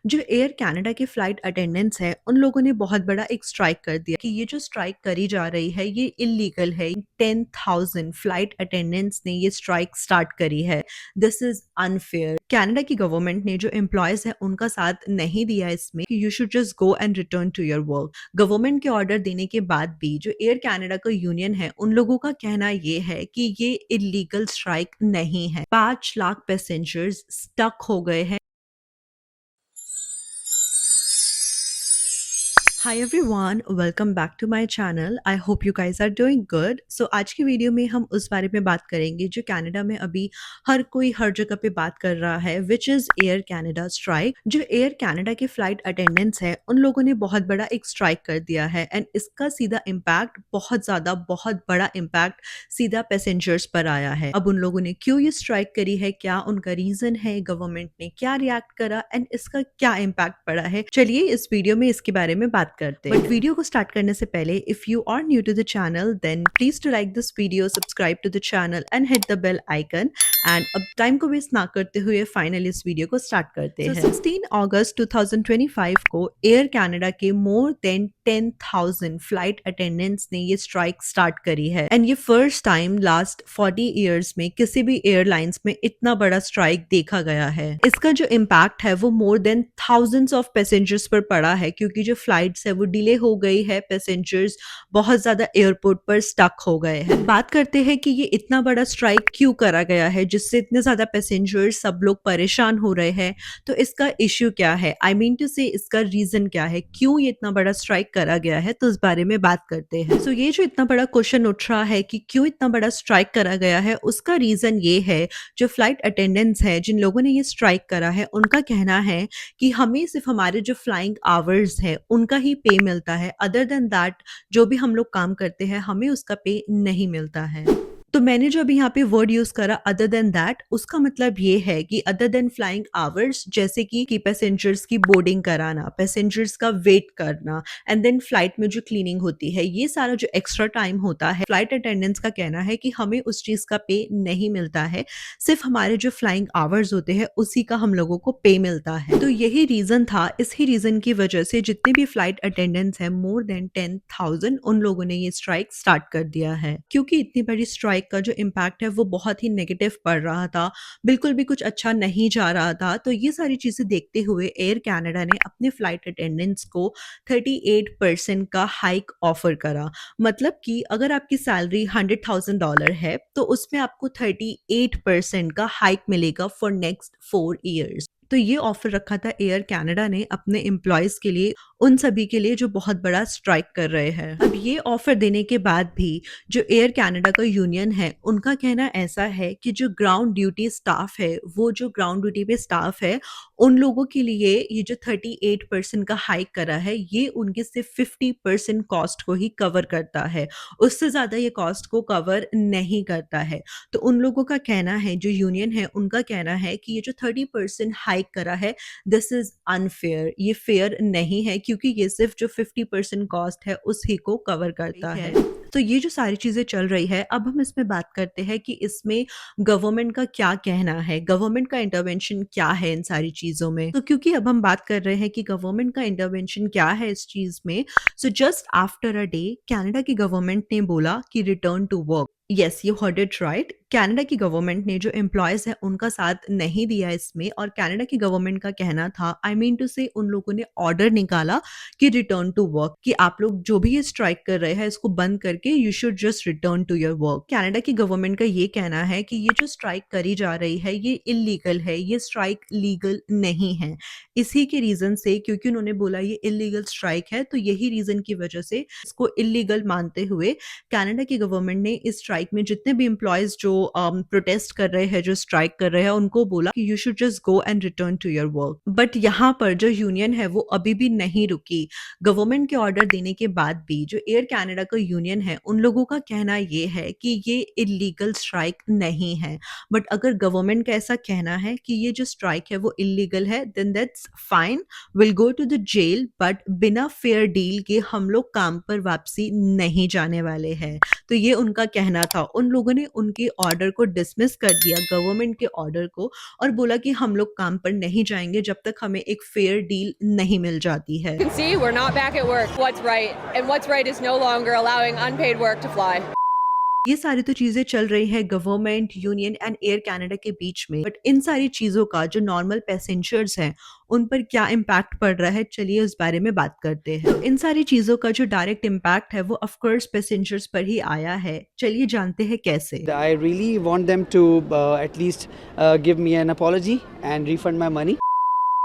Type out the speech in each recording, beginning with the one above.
जो air Canada के flight attendants हैं, उन लोगों ने बहुत बड़ा एक स्ट्राइक कर दिया कि ये जो स्ट्राइक करी जा रही है, ये इल्लीगल है। 10,000 फ्लाइट अटेंडेंट्स ने ये स्ट्राइक स्टार्ट करी है। This is unfair. कनाडा की गवर्नमेंट ने जो एम्प्लॉयज है उनका साथ नहीं दिया इसमें कि you should just go and return to your work. Government के ऑर्डर देने के बाद भी जो एयर कनाडा का यूनियन है, उन लोगों का कहना ये है कि ये इलीगल स्ट्राइक नहीं है। 5 लाख पैसेंजर्स स्टक हो गए हैं। Hi everyone, welcome back to my channel. I hope you guys are doing good. So आज की वीडियो में हम उस बारे में बात करेंगे जो कनाडा में अभी हर कोई हर जगह पे बात कर रहा है, which is air Canada strike. जो एयर कनाडा के फ्लाइट अटेंडेंट्स हैं, उन लोगों ने बहुत बड़ा एक स्ट्राइक कर दिया है एंड इसका सीधा इम्पैक्ट बहुत बड़ा इम्पैक्ट सीधा पैसेंजर्स पर आया है। अब उन लोगों ने क्यों ये स्ट्राइक करी है, क्या उनका रीजन है, गवर्नमेंट ने क्या रिएक्ट करा एंड इसका क्या इम्पैक्ट पड़ा है, चलिए इस वीडियो में इसके बारे में बात करते हैं। बट वीडियो को स्टार्ट करने से पहले, if you are new to the channel, then please to like this video, subscribe to the channel and hit the bell icon. And अब टाइम को वेस्ट ना करते हुए फाइनली इस वीडियो को स्टार्ट करते हैं। 16 अगस्त 2025 को एयर कनाडा के मोर देन 10,000 फ्लाइट अटेंडेंट्स ने ये स्ट्राइक स्टार्ट करी है एंड ये फर्स्ट टाइम लास्ट 40 इयर्स में किसी भी एयरलाइंस में इतना बड़ा स्ट्राइक देखा गया है। इसका जो इम्पैक्ट है वो more than thousands of passengers पर पड़ा है, क्योंकि जो फ्लाइट्स है वो डिले हो गई है। पैसेंजर्स बहुत ज्यादा एयरपोर्ट पर स्टक हो गए हैं। बात करते हैं कि ये इतना बड़ा स्ट्राइक क्यों करा गया है जिससे इतने ज्यादा पैसेंजर्स सब लोग परेशान हो रहे हैं। तो इसका इश्यू क्या है, आई मीन टू से इसका रीजन क्या है, क्यों ये इतना बड़ा स्ट्राइक करा गया है, तो इस बारे में बात करते हैं। सो ये जो इतना बड़ा क्वेश्चन उठ रहा है कि क्यों इतना बड़ा स्ट्राइक करा गया है, उसका रीजन ये है, जो फ्लाइट अटेंडेंट्स हैं, जिन लोगों ने ये स्ट्राइक करा है, उनका कहना है कि हमें सिर्फ हमारे जो फ्लाइंग आवर्स है उनका ही पे मिलता है। अदर देन दैट जो भी हम लोग काम करते हैं हमें उसका पे नहीं मिलता है। तो मैंने जो अभी यहाँ पे वर्ड यूज करा अदर देन दैट, उसका मतलब ये है कि अदर देन फ्लाइंग आवर्स, जैसे कि पैसेंजर्स की बोर्डिंग कराना, पैसेंजर्स का वेट करना एंड देन फ्लाइट में जो क्लीनिंग होती है, ये सारा जो एक्स्ट्रा टाइम होता है, फ्लाइट अटेंडेंट्स का कहना है कि हमें उस चीज का पे नहीं मिलता है। सिर्फ हमारे जो फ्लाइंग आवर्स होते हैं उसी का हम लोगों को पे मिलता है। तो यही रीजन था। इस ही रीजन की वजह से जितने भी फ्लाइट अटेंडेंट्स हैं, मोर देन 10,000, उन लोगों ने ये स्ट्राइक स्टार्ट कर दिया है। क्योंकि इतनी बड़ी स्ट्राइक का जो इम्पैक्ट है वो बहुत ही नेगेटिव पड़ रहा था, बिल्कुल भी कुछ अच्छा नहीं जा रहा था। तो ये सारी चीजें देखते हुए एयर कनाडा ने अपने फ्लाइट अटेंडेंट्स को 38% का हाइक ऑफर करा। मतलब कि अगर आपकी सैलरी $100,000 है तो उसमें आपको 38% का हाइक मिलेगा फॉर नेक्स्ट 4 ईयर्स। तो ये ऑफर रखा था एयर कनाडा ने अपने एम्प्लॉयज के लिए, उन सभी के लिए जो बहुत बड़ा स्ट्राइक कर रहे हैं। अब ये ऑफर देने के बाद भी जो एयर कनाडा का यूनियन है, उनका कहना ऐसा है कि जो ग्राउंड ड्यूटी स्टाफ है, वो जो ग्राउंड ड्यूटी पे स्टाफ है, उन लोगों के लिए ये जो 38% का हाइक करा है, ये उनके सिर्फ 50% कॉस्ट को ही कवर करता है, उससे ज्यादा ये कॉस्ट को कवर नहीं करता है। तो उन लोगों का कहना है, जो यूनियन है उनका कहना है कि ये जो 30% हाइक करा है, दिस इज अनफेयर, ये फेयर नहीं है, क्योंकि ये सिर्फ जो 50% कॉस्ट है उसी को कवर करता है। तो ये जो सारी चीजें चल रही है, अब हम इसमें बात करते हैं कि इसमें गवर्नमेंट का क्या कहना है, गवर्नमेंट का इंटरवेंशन क्या है इन सारी चीजों में। तो क्योंकि अब हम बात कर रहे हैं कि गवर्नमेंट का इंटरवेंशन क्या है इस चीज में, so just after a day Canada की गवर्नमेंट ने बोला कि return to work. Yes, you heard it right. Canada की गवर्नमेंट ने जो एम्प्लॉयज है उनका साथ नहीं दिया इसमें, और कनाडा की गवर्नमेंट का कहना था, आई मीन टू से, उन लोगों ने ऑर्डर निकाला कि रिटर्न टू वर्क, कि आप लोग जो भी ये स्ट्राइक कर रहे हैं इसको बंद करके you should just return to your work. Canada की गवर्नमेंट का ये कहना है कि ये जो स्ट्राइक करी जा रही है ये इलीगल है, ये स्ट्राइक लीगल नहीं है। इसी के रीजन से, क्योंकि उन्होंने बोला ये इलीगल स्ट्राइक है, तो यही रीजन की वजह से इसको इलीगल मानते हुए कनाडा की गवर्नमेंट ने इस स्ट्राइक में जितने भी एम्प्लॉयज जो प्रोटेस्ट कर रहे हैं, जो स्ट्राइक कर रहे हैं, उनको बोला कि you should just go and return to your work. But यहाँ पर जो यूनियन है वो अभी भी नहीं रुकी। गवर्नमेंट के ऑर्डर देने के बाद भी जो एयर कनाडा का यूनियन है, उन लोगों का कहना ये है कि ये इलीगल स्ट्राइक नहीं है। बट अगर गवर्नमेंट का ऐसा कहना है कि ये जो स्ट्राइक है वो इलीगल है, then that's fine, will go to the jail, but बिना फेयर डील के हम लोग काम पर वापसी नहीं जाने वाले हैं। तो ये उनका कहना था। उन लोगों ने उनके ऑर्डर को डिसमिस कर दिया, गवर्नमेंट के ऑर्डर को, और बोला कि हम लोग काम पर नहीं जाएंगे जब तक हमें एक फेयर डील नहीं मिल जाती है। You can see we're not back at work. What's right? And what's right is no longer allowing unpaid work to fly. ये सारी तो चीजें चल रही है government, union and air Canada के बीच में, बट इन सारी चीजों का जो नॉर्मल पैसेंजर्स हैं उन पर क्या इम्पैक्ट पड़ रहा है, चलिए उस बारे में बात करते हैं। तो इन सारी चीजों का जो डायरेक्ट इम्पैक्ट है वो ऑफ कोर्स पैसेंजर्स पर ही आया है। चलिए जानते हैं कैसे। I really want them to at least give me an apology and refund my money.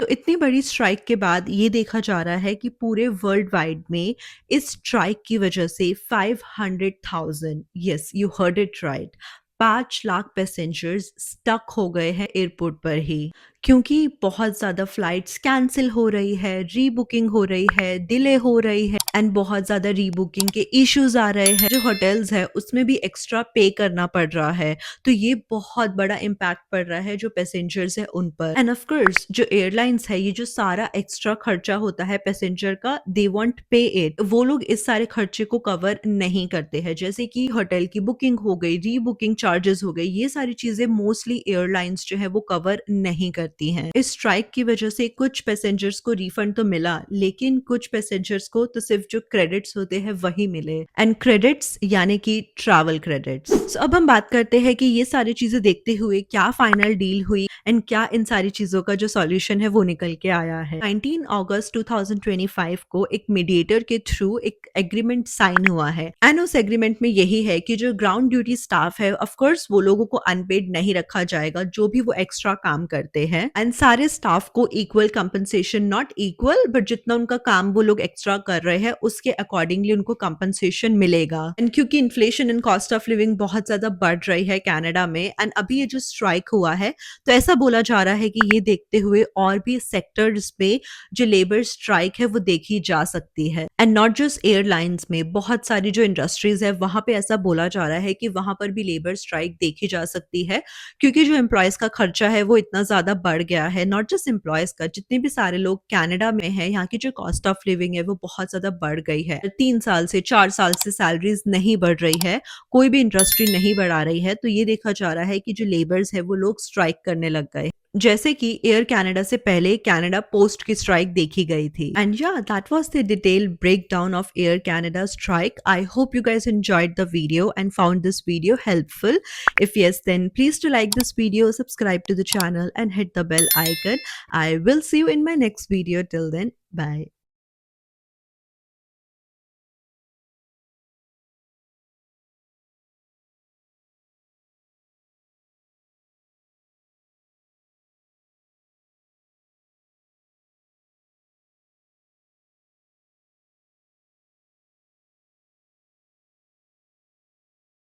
तो इतनी बड़ी स्ट्राइक के बाद ये देखा जा रहा है कि पूरे वर्ल्ड वाइड में इस स्ट्राइक की वजह से 500,000, yes you heard it right, 5 lakh passengers stuck हो गए हैं एयरपोर्ट पर ही, क्योंकि बहुत ज़्यादा फ्लाइट्स कैंसिल हो रही है, रीबुकिंग हो रही है, डिले हो रही है एंड बहुत ज़्यादा रीबुकिंग के इश्यूज आ रहे हैं। जो होटल्स है उसमें भी एक्स्ट्रा पे करना पड़ रहा है, तो ये बहुत बड़ा इम्पैक्ट पड़ रहा है जो पैसेंजर्स है उन पर। एंड ऑफ कोर्स जो एयरलाइंस है, ये जो सारा एक्स्ट्रा खर्चा होता है पैसेंजर का, दे वॉन्ट पे इट, वो लोग इस सारे खर्चे को कवर नहीं करते हैं, जैसे कि होटल की बुकिंग हो गई, रीबुकिंग चार्जेस हो गए, ये सारी चीजें मोस्टली एयरलाइंस जो है वो कवर नहीं करती हैं। इस स्ट्राइक की वजह से कुछ पैसेंजर्स को रिफंड तो मिला, लेकिन कुछ पैसेंजर्स को तो सिर्फ जो क्रेडिट्स होते हैं वही मिले, एंड क्रेडिट्स यानी कि ट्रैवल क्रेडिट्स। अब हम बात करते हैं कि ये सारी चीजें देखते हुए क्या फाइनल डील हुई एंड क्या इन सारी चीजों का जो सॉल्यूशन है वो निकल के आया है। 19 अगस्त 2025 को एक मीडिएटर के थ्रू एक एग्रीमेंट साइन हुआ है, एंड उस एग्रीमेंट में यही है कि जो ग्राउंड ड्यूटी स्टाफ है, ऑफ कोर्स वो लोगों को अनपेड नहीं रखा जाएगा जो भी वो एक्स्ट्रा काम करते हैं, एंड सारे स्टाफ को equal compensation, not equal but जितना उनका काम वो लोग एक्स्ट्रा कर रहे हैं उसके अकॉर्डिंगली उनको कंपनसेशन मिलेगा। एंड क्योंकि inflation and cost of living बहुत ज्यादा बढ़ रही है कनाडा में, एंड अभी ये जो स्ट्राइक हुआ है तो ऐसा बोला जा रहा है कि ये देखते हुए और भी सेक्टर्स पे जो लेबर स्ट्राइक है वो देखी जा सकती है, एंड नॉट जस्ट एयरलाइंस में, बहुत सारी जो इंडस्ट्रीज है वहां पे ऐसा बोला जा रहा है कि वहां पर भी लेबर स्ट्राइक देखी जा सकती है, क्योंकि जो एम्प्लॉयज का खर्चा है वो इतना ज्यादा बढ़ गया है। नॉट जस्ट एम्प्लॉयज का, जितने भी सारे लोग कनाडा में है, यहाँ की जो कॉस्ट ऑफ लिविंग है वो बहुत ज्यादा बढ़ गई है। 3 साल से 4 साल से सैलरीज नहीं बढ़ रही है, कोई भी इंडस्ट्री नहीं बढ़ा रही है, तो ये देखा जा रहा है कि जो लेबर्स है वो लोग स्ट्राइक करने लग गए, जैसे कि एयर कनाडा से पहले कनाडा पोस्ट की स्ट्राइक देखी गई थी। एंड या that was the detail breakdown of air Canada strike. I hope you guys enjoyed the video and found this video helpful. If yes, then please to like this video, subscribe to the channel and hit the bell icon. I will see you in my next video. Till then, bye.